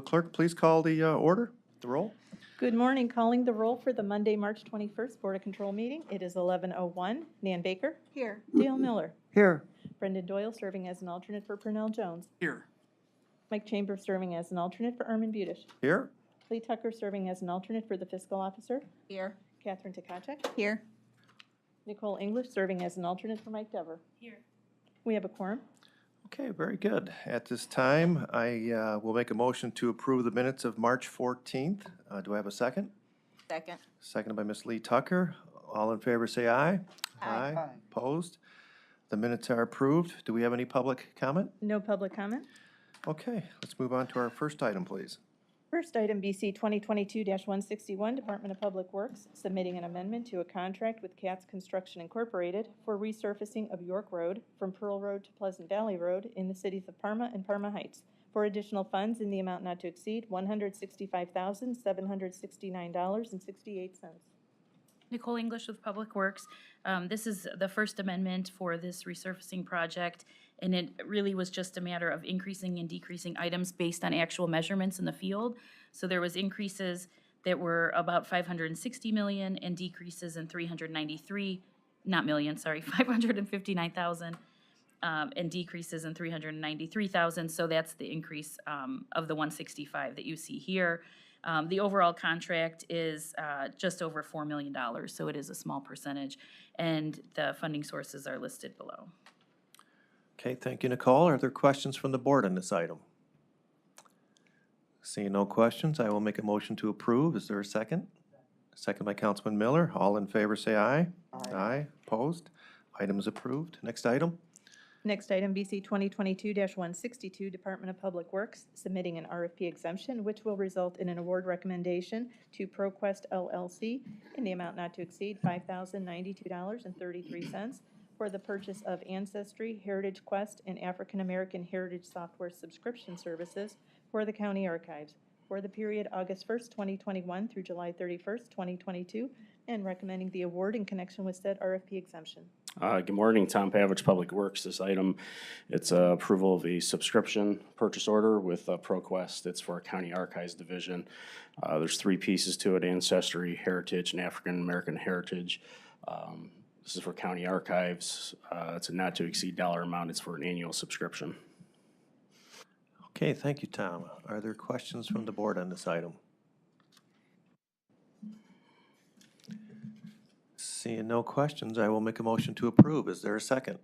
clerk please call the the roll? Good morning. Calling the roll for the Monday, March 21st Board of Control meeting. It is 11:01. Nan Baker. Here. Dale Miller. Here. Brendan Doyle serving as an alternate for Purnell Jones. Here. Mike Chambers serving as an alternate for Armin Budish. Here? Lee Tucker serving as an alternate for the fiscal officer. Here. Catherine Takachek. Here. Nicole English serving as an alternate for Mike Dever. Here. We have a quorum. Okay, very good. At this time, I will make a motion to approve the minutes of March 14th. Do I have a second? Second. Seconded by Ms. Lee Tucker. All in favor say aye. Aye. Opposed? The minutes are approved. Do we have any public comment? No public comment. Okay, let's move on to our first item, please. First item, BC 2022-161, Department of Public Works, submitting an amendment to a contract with Katz Construction Incorporated for resurfacing of York Road from Pearl Road to Pleasant Valley Road in the cities of Parma and Parma Heights for additional funds in the amount not to exceed $165,769.68. Nicole English with Public Works. This is the first amendment for this resurfacing project, and it really was just a matter of increasing and decreasing items based on actual measurements in the field. So there was increases that were about 560 million and decreases in 393, not million, sorry, 559,000, and decreases in 393,000. So that's the increase of the 165 that you see here. The overall contract is just over $4 million, so it is a small percentage, and the funding sources are listed below. Okay, thank you, Nicole. Are there questions from the board on this item? Seeing no questions, I will make a motion to approve. Is there a second? Second by Councilman Miller. All in favor say aye. Aye. Opposed? Item is approved. Next item? Next item, BC 2022-162, Department of Public Works, submitting an RFP exemption, which will result in an award recommendation to ProQuest LLC in the amount not to exceed $5,092.33 for the purchase of Ancestry, Heritage Quest, and African American Heritage Software subscription services for the county archives for the period August 1st, 2021 through July 31st, 2022, and recommending the award in connection with said RFP exemption. Good morning, Tom Pavich, Public Works. This item, it's approval of a subscription purchase order with ProQuest. It's for our County Archives Division. There's three pieces to it: Ancestry, Heritage, and African American Heritage. This is for County Archives. It's a not to exceed dollar amount. It's for an annual subscription. Okay, thank you, Tom. Are there questions from the board on this item? Seeing no questions, I will make a motion to approve. Is there a second?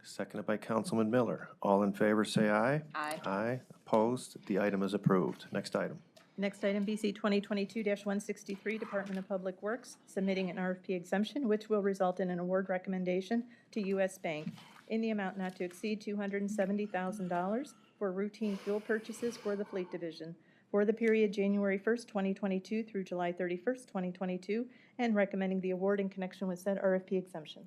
Seconded by Councilman Miller. All in favor say aye. Aye. Aye. Opposed? The item is approved. Next item. Next item, BC 2022-163, Department of Public Works, submitting an RFP exemption, which will result in an award recommendation to U.S. Bank in the amount not to exceed $270,000 for routine fuel purchases for the Fleet Division for the period January 1st, 2022 through July 31st, 2022, and recommending the award in connection with said RFP exemption.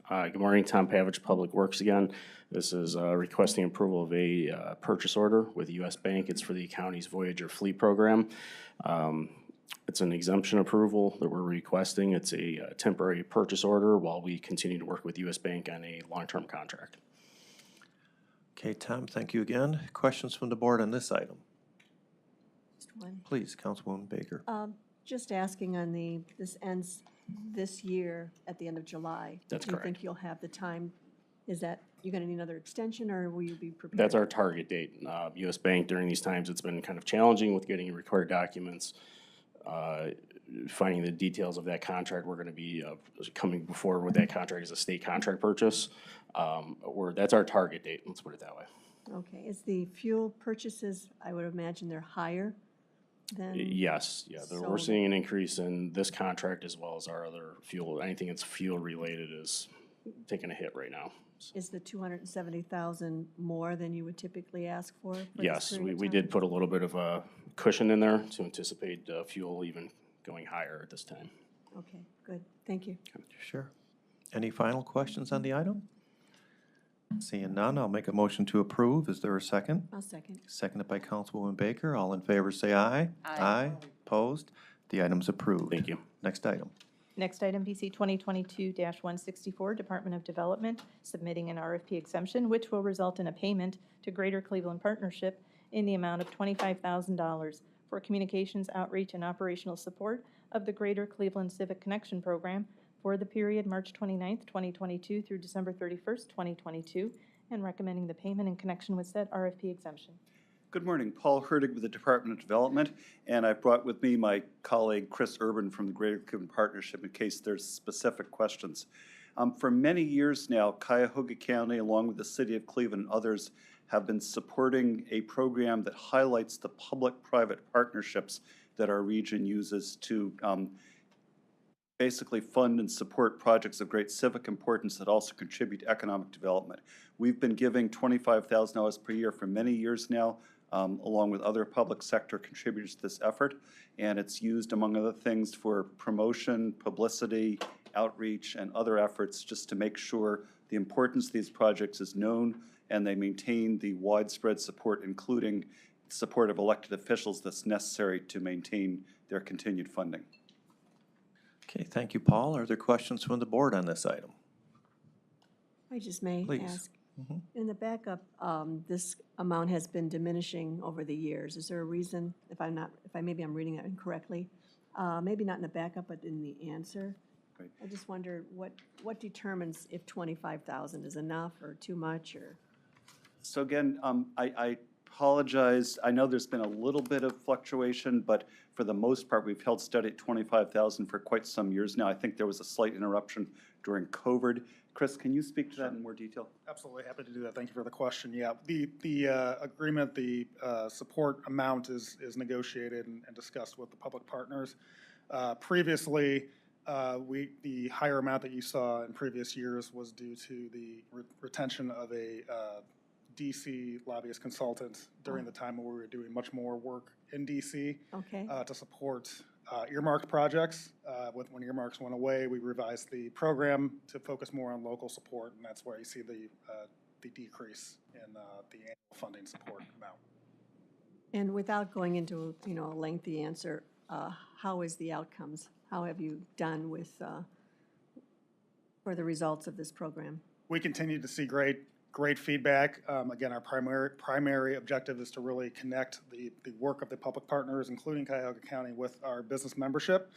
Good morning, Tom Pavich, Public Works again. This is requesting approval of a purchase order with U.S. Bank. It's for the county's Voyager Fleet Program. It's an exemption approval that we're requesting. It's a temporary purchase order while we continue to work with U.S. Bank on a long-term contract. Okay, Tom, thank you again. Questions from the board on this item? Just one. Please, Councilwoman Baker. Just asking on this ends this year at the end of July. That's Do you correct. think you'll have the time? Is that, you're going to need another extension, or will you be prepared? That's our target date. U.S. Bank, during these times, it's been kind of challenging with getting required documents. Finding the details of that contract. We're going to be coming before with that contract as a state contract purchase. That's our target date, let's put it that way. Okay, is the fuel purchases, I would imagine they're higher than? Yes, yeah, we're So- seeing an increase in this contract as well as our other fuel. Anything that's fuel related is taking a hit right now. Is the 270,000 more than you would typically ask for this Yes, period of we time? did put a little bit of a cushion in there to anticipate fuel even going higher at this time. Okay, good, thank you. Sure. Any final questions on the item? Seeing none, I'll make a motion to approve. Is there a second? I'll second. Seconded by Councilwoman Baker. All in favor say aye. Aye. Opposed? The item's approved. Thank you. Next item. Next item, BC 2022-164, Department of Development, submitting an RFP exemption, which will result in a payment to Greater Cleveland Partnership in the amount of $25,000 for communications outreach and operational support of the Greater Cleveland Civic Connection Program for the period March 29th, 2022 through December 31st, 2022, and recommending the payment in connection with said RFP exemption. Good morning, Paul Herdig with the Department of Development, and I've brought with me my colleague Chris Urban from the Greater Cleveland Partnership in case there's specific questions. For many years now, Cuyahoga County, along with the City of Cleveland and others, have been supporting a program that highlights the public-private partnerships that our region uses to basically fund and support projects of great civic importance that also contribute to economic development. We've been giving $25,000 per year for many years now, along with other public sector contributors to this effort, and it's used, among other things, for promotion, publicity, outreach, and other efforts just to make sure the importance of these projects is known and they maintain the widespread support, including support of elected officials, that's necessary to maintain their continued funding. Okay, thank you, Paul. Are there questions from the board on this item? I just may Please. ask. In the backup, this amount has been diminishing over the years. Is there a reason, maybe I'm reading it incorrectly, maybe not in the backup, but in the answer? Right. I just wonder what determines if 25,000 is enough or too much, or? So again, I apologize. I know there's been a little bit of fluctuation, but for the most part, we've held steady at 25,000 for quite some years now. I think there was a slight interruption during COVID. Chris, can you speak to that in more detail? Absolutely, happy to do that. Thank you for the question. Yeah, the agreement, the support amount is negotiated and discussed with the public partners. Previously, the higher amount that you saw in previous years was due to the retention of a DC lobbyist consultant during the time when we were doing much more work in DC Okay. to support earmarked projects. When earmarks went away, we revised the program to focus more on local support, and that's why you see the decrease in the annual funding support amount. And without going into, a lengthy answer, how is the outcomes? How have you done with, for the results of this program? We continue to see great feedback. Again, our primary objective is to really connect the work of the public partners, including Cuyahoga County, with our business membership,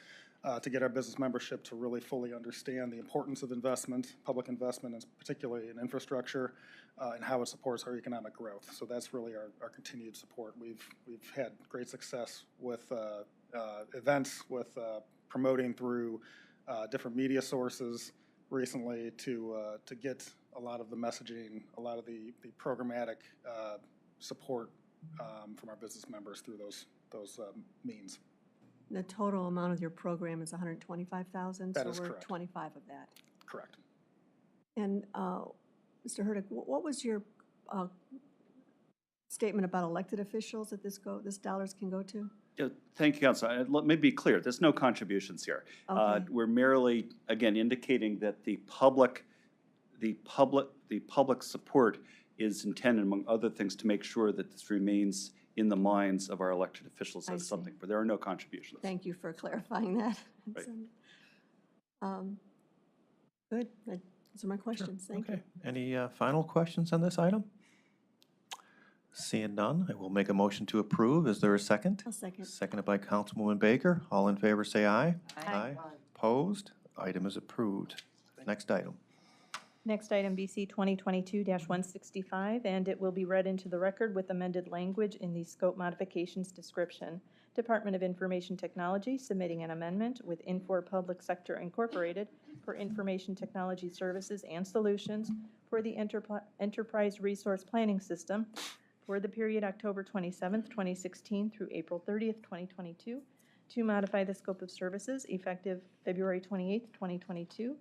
to get our business membership to really fully understand the importance of investment, public investment, and particularly in infrastructure, and how it supports our economic growth. So that's really our continued support. We've had great success with events, with promoting through different media sources recently to get a lot of the messaging, a lot of the programmatic support from our business members through those means. The total amount of your program is 125,000? That is So we're correct. 25 of that. Correct. And Mr. Herdig, what was your statement about elected officials that this dollars can go to? Yeah, thank you, Councilor. Let me be clear, there's no contributions here. Okay. We're merely, again, indicating that the public support is intended, among other things, to make sure that this remains in the minds of our elected officials I as see. something, but there are no contributions. Thank you for clarifying that. Right. Good. Those are my questions. Thank you. Okay, any final questions on this item? Seeing none, I will make a motion to approve. Is there a second? I'll second. Seconded by Councilwoman Baker. All in favor, say aye. Aye. Opposed? Item is approved. Next item. Next item, BC 2022-165, and it will be read into the record with amended language in the scope modifications description. Department of Information Technology submitting an amendment with Infor Public Sector Incorporated for information technology services and solutions for the Enterprise Resource Planning System for the period October 27th, 2016 through April 30th, 2022, to modify the scope of services effective February 28th, 2022,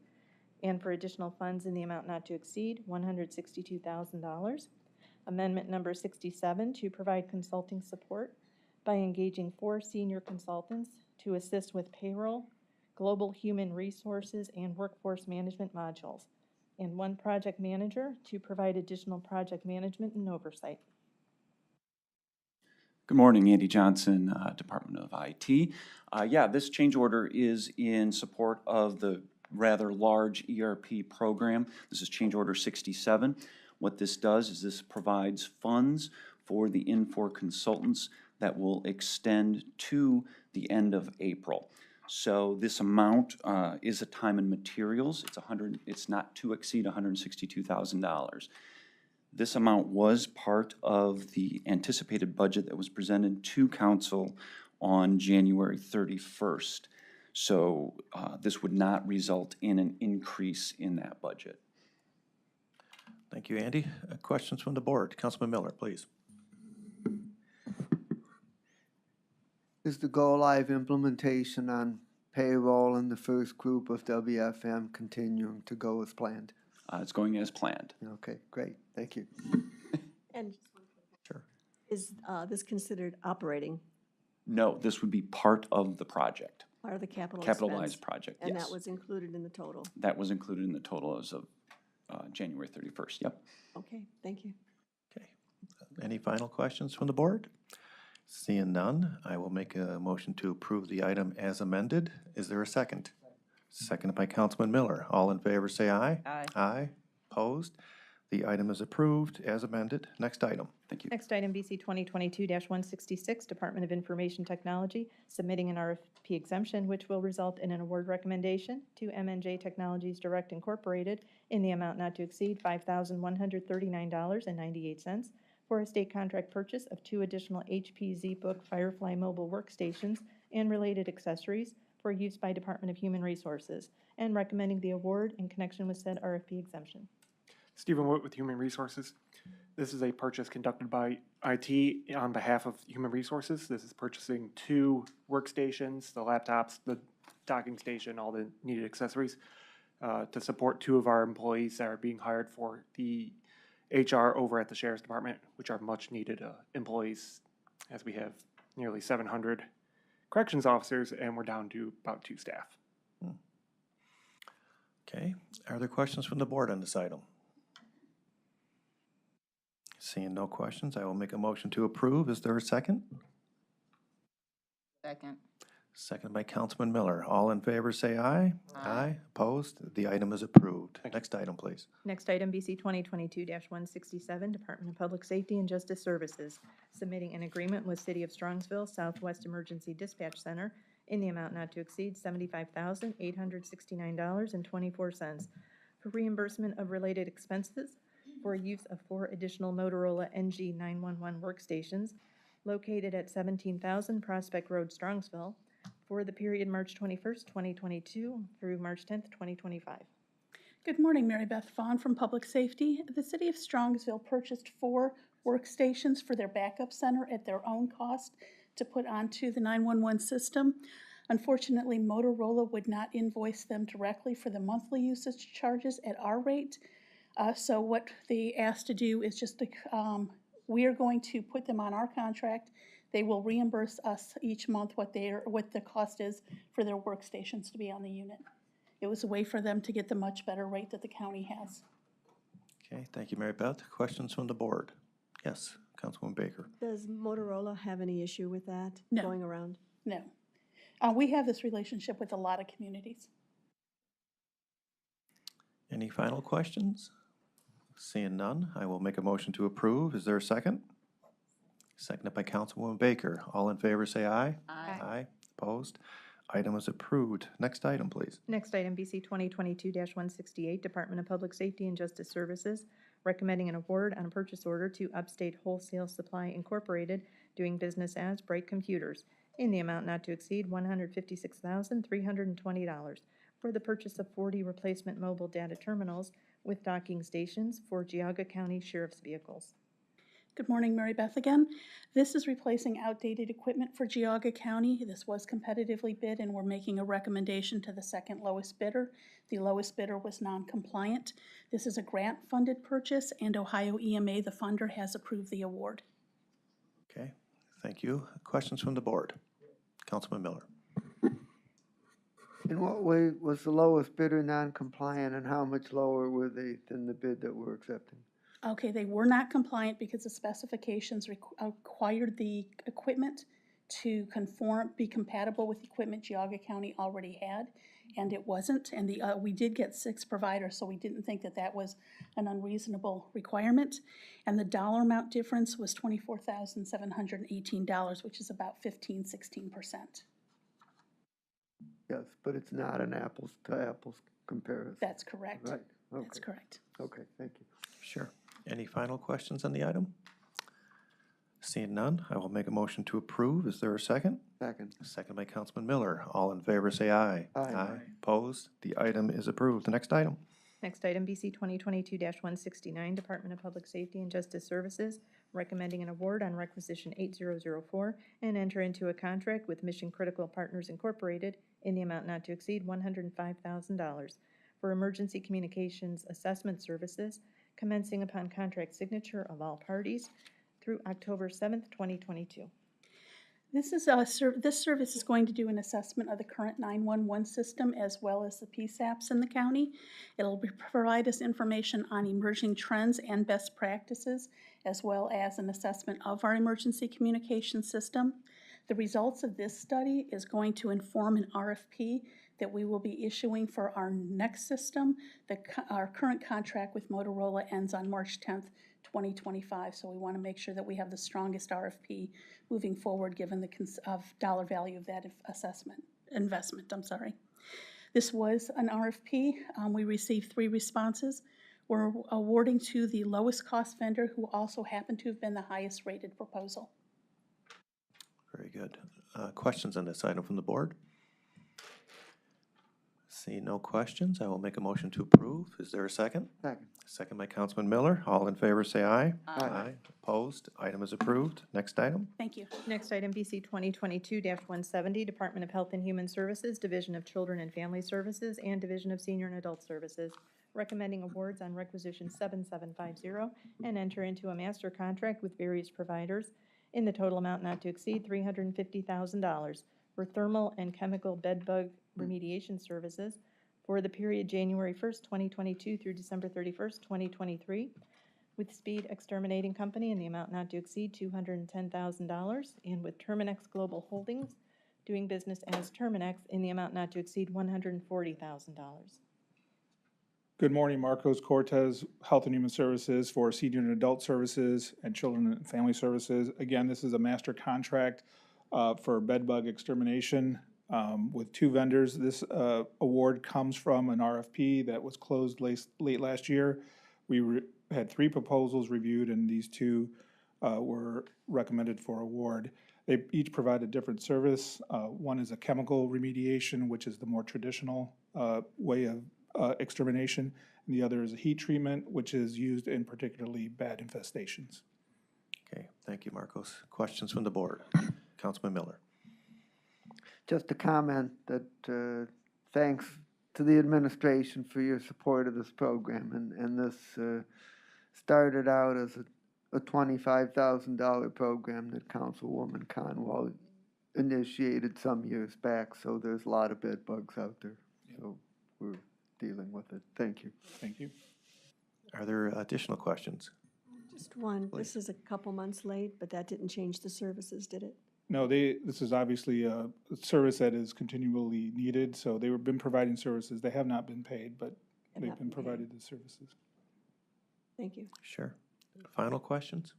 and for additional funds in the amount not to exceed $162,000. Amendment number 67, to provide consulting support by engaging 4 senior consultants to assist with payroll, global human resources, and workforce management modules, and 1 project manager to provide additional project management and oversight. Good morning, Andy Johnson, Department of IT. Yeah, this change order is in support of the rather large ERP program. This is change order 67. What this does is this provides funds for the Infor consultants that will extend to the end of April. So this amount is a time and materials. It's not to exceed $162,000. This amount was part of the anticipated budget that was presented to council on January 31st. So this would not result in an increase in that budget. Thank you, Andy. Questions from the board? Councilman Miller, please. Is the go-live implementation on payroll and the first group of WFM continuing to go as planned? It's going as planned. Okay, great, thank you. And Sure. is this considered operating, No, this would be part of the project, part of the capital expense? capitalized project, And yes. that was included in the total? That was included in the total as of January 31st, yep. Okay, thank you. Okay. Any final questions from the board? Seeing none, I will make a motion to approve the item as amended. Is there a second? Seconded by Councilman Miller. All in favor, say aye. Aye. Aye. Opposed? The item is approved as amended. Next item. Thank you. Next item, BC 2022-166, Department of Information Technology, submitting an RFP exemption, which will result in an award recommendation to MNJ Technologies Direct Incorporated in the amount not to exceed $5,139.98 for a state contract purchase of 2 additional HP ZBook Firefly mobile workstations and related accessories for use by Department of Human Resources, and recommending the award in connection with said RFP exemption. Stephen Wood with Human Resources. This is a purchase conducted by IT on behalf of Human Resources. This is purchasing 2 workstations, the laptops, the docking station, all the needed accessories to support 2 of our employees that are being hired for the HR over at the Sheriff's Department, which are much needed employees, as we have nearly 700 corrections officers and we're down to about 2 staff. Okay. Are there questions from the board on this item? Seeing no questions, I will make a motion to approve. Is there a second? Second. Seconded by Councilman Miller. All in favor, say aye. Aye. Opposed? The item is approved. Next item, please. Next item, BC 2022-167, Department of Public Safety and Justice Services, submitting an agreement with City of Strongsville Southwest Emergency Dispatch Center in the amount not to exceed $75,869.24 for reimbursement of related expenses for use of 4 additional Motorola NG 911 workstations located at 17,000 Prospect Road, Strongsville, for the period March 21st, 2022 through March 10th, 2025. Good morning, Mary Beth Vaughn from Public Safety. The City of Strongsville purchased 4 workstations for their backup center at their own cost to put onto the 911 system. Unfortunately, Motorola would not invoice them directly for the monthly usage charges at our rate. So what they asked to do is just to, we are going to put them on our contract. They will reimburse us each month what the cost is for their workstations to be on the unit. It was a way for them to get the much better rate that the county has. Okay, thank you, Mary Beth. Questions from the board? Yes, Councilwoman Baker. Does Motorola have any issue with that No. going around? No. We have this relationship with a lot of communities. Any final questions? Seeing none, I will make a motion to approve. Is there a second? Seconded by Councilwoman Baker. All in favor, say aye. Aye. Aye. Opposed? Item is approved. Next item, please. Next item, BC 2022-168, Department of Public Safety and Justice Services, recommending an award on a purchase order to Upstate Wholesale Supply Incorporated, doing business as Bright Computers, in the amount not to exceed $156,320 for the purchase of 40 replacement mobile data terminals with docking stations for Geauga County Sheriff's vehicles. Good morning, Mary Beth again. This is replacing outdated equipment for Geauga County. This was competitively bid and we're making a recommendation to the second lowest bidder. The lowest bidder was non-compliant. This is a grant-funded purchase and Ohio EMA, the funder, has approved the award. Okay, thank you. Questions from the board? Councilman Miller. In what way was the lowest bidder non-compliant, and how much lower were they than the bid that we're accepting? Okay, they were not compliant because the specifications required the equipment to be compatible with equipment Geauga County already had. and it wasn't. And we did get 6 providers, so we didn't think that that was an unreasonable requirement. And the dollar amount difference was $24,718, which is about 16%. Yes, but it's not an apples to apples comparison. That's correct. Right, That's okay, correct. okay, thank you. Sure. Any final questions on the item? Seeing none, I will make a motion to approve. Is there a second? Second. Second by Councilman Miller. All in favor, say aye. Aye. Opposed? The item is approved. The next item. Next item, BC 2022-169, Department of Public Safety and Justice Services, recommending an award on requisition 8004 and enter into a contract with Mission Critical Partners Incorporated in the amount not to exceed $105,000 for emergency communications assessment services, commencing upon contract signature of all parties through October 7th, 2022. This is this service is going to do an assessment of the current 911 system as well as the PSAPs in the county. It'll provide us information on emerging trends and best practices, as well as an assessment of our emergency communication system. The results of this study is going to inform an RFP that we will be issuing for our next system. Our current contract with Motorola ends on March 10th, 2025, so we want to make sure that we have the strongest RFP moving forward, given the dollar value of that investment. This was an RFP. We received 3 responses. We're awarding to the lowest cost vendor, who also happened to have been the highest rated proposal. Very good. Questions on this item from the board? See no questions, I will make a motion to approve. Is there a second? Second. Second by Councilman Miller. All in favor, say aye. Aye. Opposed? Item is approved. Next item. Thank you. Next item, BC 2022-170, Department of Health and Human Services, Division of Children and Family Services, and Division of Senior and Adult Services, recommending awards on requisition 7750 and enter into a master contract with various providers in the total amount not to exceed $350,000 for thermal and chemical bed bug remediation services for the period January 1st, 2022 through December 31st, 2023, with Speed Exterminating Company in the amount not to exceed $210,000, and with Terminex Global Holdings, doing business as Terminex, in the amount not to exceed $140,000. Good morning, Marcos Cortez, Health and Human Services for Senior and Adult Services and Children and Family Services. Again, this is a master contract for bedbug extermination with 2 vendors. This award comes from an RFP that was closed late last year. We had 3 proposals reviewed, and these 2 were recommended for award. They each provide a different service. One is a chemical remediation, which is the more traditional way of extermination, and the other is a heat treatment, which is used in particularly bad infestations. Okay, thank you, Marcos. Questions from the board? Councilman Miller. Just a comment that thanks to the administration for your support of this program. And this started out as a $25,000 program that Councilwoman Conwell initiated some years back. So there's a lot of bed bugs out there. So we're dealing with it. Thank you. Thank you. Are there additional questions? Just one. This is a couple months late, but that didn't change the services, did it? No, this is obviously a service that is continually needed, so they've been providing services. They have not been paid, but they've been provided the services. Thank you. Sure. Final questions?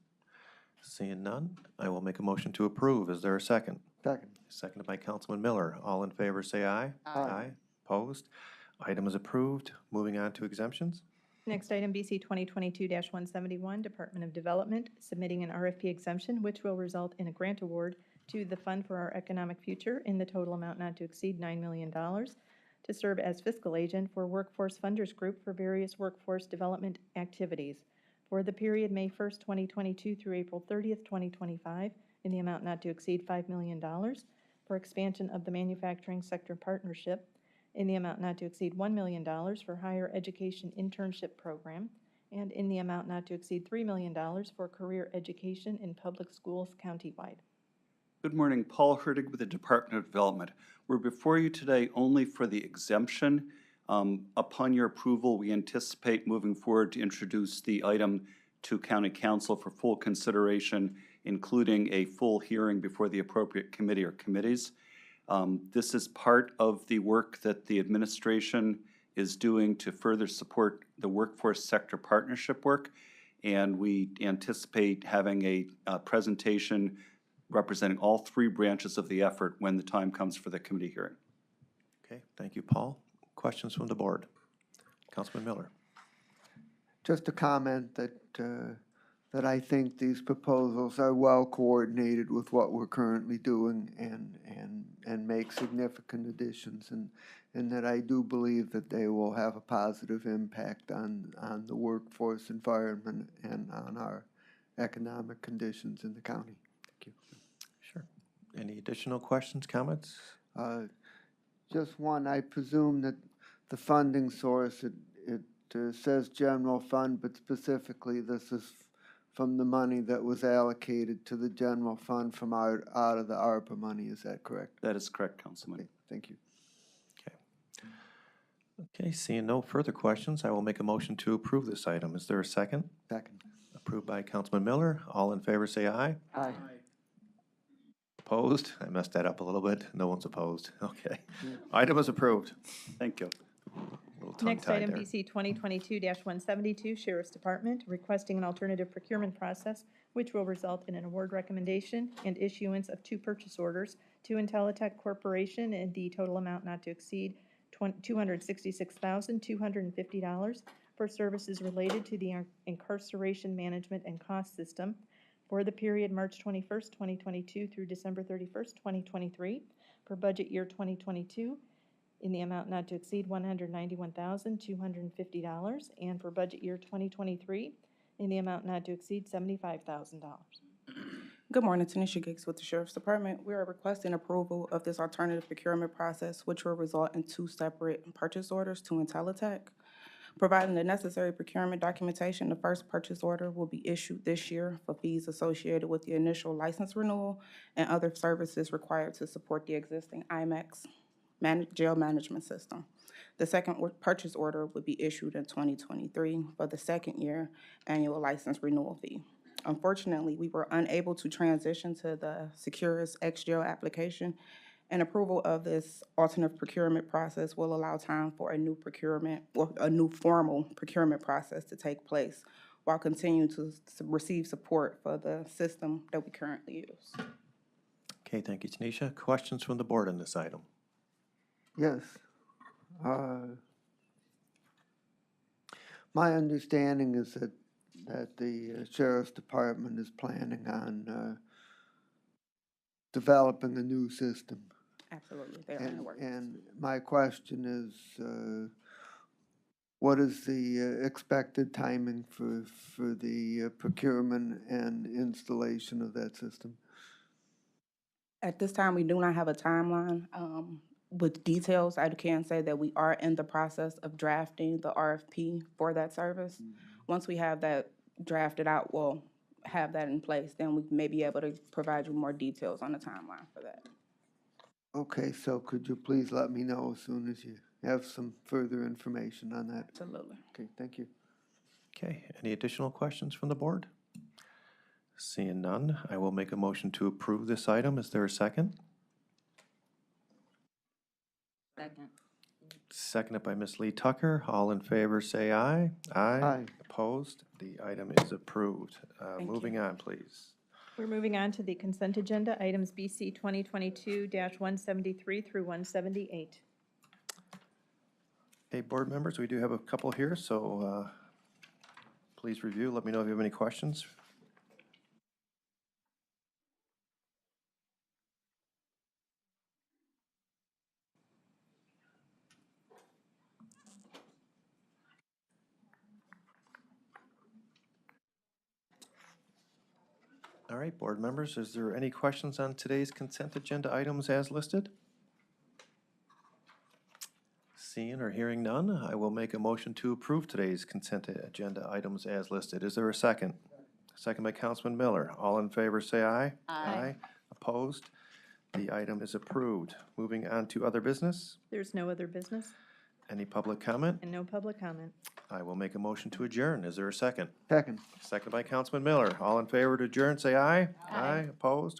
Seeing none, I will make a motion to approve. Is there a second? Second. Seconded by Councilman Miller. All in favor, say aye. Aye. Opposed? Item is approved. Moving on to exemptions. Next item, BC 2022-171, Department of Development, submitting an RFP exemption, which will result in a grant award to the Fund for Our Economic Future in the total amount not to exceed $9 million to serve as fiscal agent for Workforce Funders Group for various workforce development activities for the period May 1st, 2022 through April 30th, 2025, in the amount not to exceed $5 million for expansion of the manufacturing sector partnership in the amount not to exceed $1 million for higher education internship program, and in the amount not to exceed $3 million for career education in public schools countywide. Good morning, Paul Hertig with the Department of Development. We're before you today only for the exemption. Upon your approval, we anticipate moving forward to introduce the item to County Council for full consideration, including a full hearing before the appropriate committee or committees. This is part of the work that the administration is doing to further support the workforce sector partnership work. And we anticipate having a presentation representing all three branches of the effort when the time comes for the committee hearing. Okay, thank you, Paul. Questions from the board? Councilman Miller. Just a comment that I think these proposals are well coordinated with what we're currently doing and make significant additions, and that I do believe that they will have a positive impact on the workforce environment and on our economic conditions in the county. Thank you. Sure. Any additional questions, comments? Just one, I presume that the funding source, it says general fund, but specifically this is from the money that was allocated to the general fund from out of the ARPA money, is that correct? That is correct, Councilman. Okay, thank you. Okay, seeing no further questions, I will make a motion to approve this item. Is there a second? Second. Approved by Councilman Miller. All in favor, say aye. Aye. Opposed? I messed that up a little bit. No one's opposed. Okay. Item is approved. Thank you. Little Next tongue-tied item, there. BC 2022-172, Sheriff's Department, requesting an alternative procurement process, which will result in an award recommendation and issuance of 2 purchase orders to Intelitech Corporation in the total amount not to exceed $266,250 for services related to the incarceration management and cost system for the period March 21st, 2022 through December 31st, 2023, for budget year 2022 in the amount not to exceed $191,250, and for budget year 2023 in the amount not to exceed $75,000. Good morning, Tanisha Giggs with the Sheriff's Department. We are requesting approval of this alternative procurement process, which will result in 2 separate purchase orders to Intelitech. Providing the necessary procurement documentation, the first purchase order will be issued this year for fees associated with the initial license renewal and other services required to support the existing IMAX jail management system. The second purchase order would be issued in 2023 for the second year annual license renewal fee. Unfortunately, we were unable to transition to the Securus XGL application, and approval of this alternative procurement process will allow time for a new procurement, or a new formal procurement process to take place while continuing to receive support for the system that we currently use. Okay, thank you, Tanisha. Questions from the board on this item? Yes. My understanding is that the Sheriff's Department is planning on developing a new system. Absolutely, they are in the works. And my question is, what is the expected timing for the procurement and installation of that system? At this time, we do not have a timeline with details. I can say that we are in the process of drafting the RFP for that service. Once we have that drafted out, we'll have that in place, then we may be able to provide you more details on the timeline for that. Okay, so could you please let me know as soon as you have some further information on that? Absolutely. Okay, thank you. Okay, any additional questions from the board? Seeing none, I will make a motion to approve this item. Is there a second? Second. Seconded by Ms. Lee Tucker. All in favor, say aye. Aye. Opposed? The item is approved. Thank Moving on, please. We're moving on to the consent agenda, items BC 2022-173 through 178. Hey, board members, we do have a couple here, so please review. Let me know if you have any questions. All right, board members, is there any questions on today's consent agenda items as listed? Seeing or hearing none, I will make a motion to approve today's consent agenda items as listed. Is there a second? Second by Councilman Miller. All in favor, say aye. Aye. Opposed? The item is approved. Moving on to other business. There's no other business Any public comment? and no public comment. I will make a motion to adjourn. Is there a second? Second. Second by Councilman Miller. All in favor to adjourn, say aye. Aye. Opposed?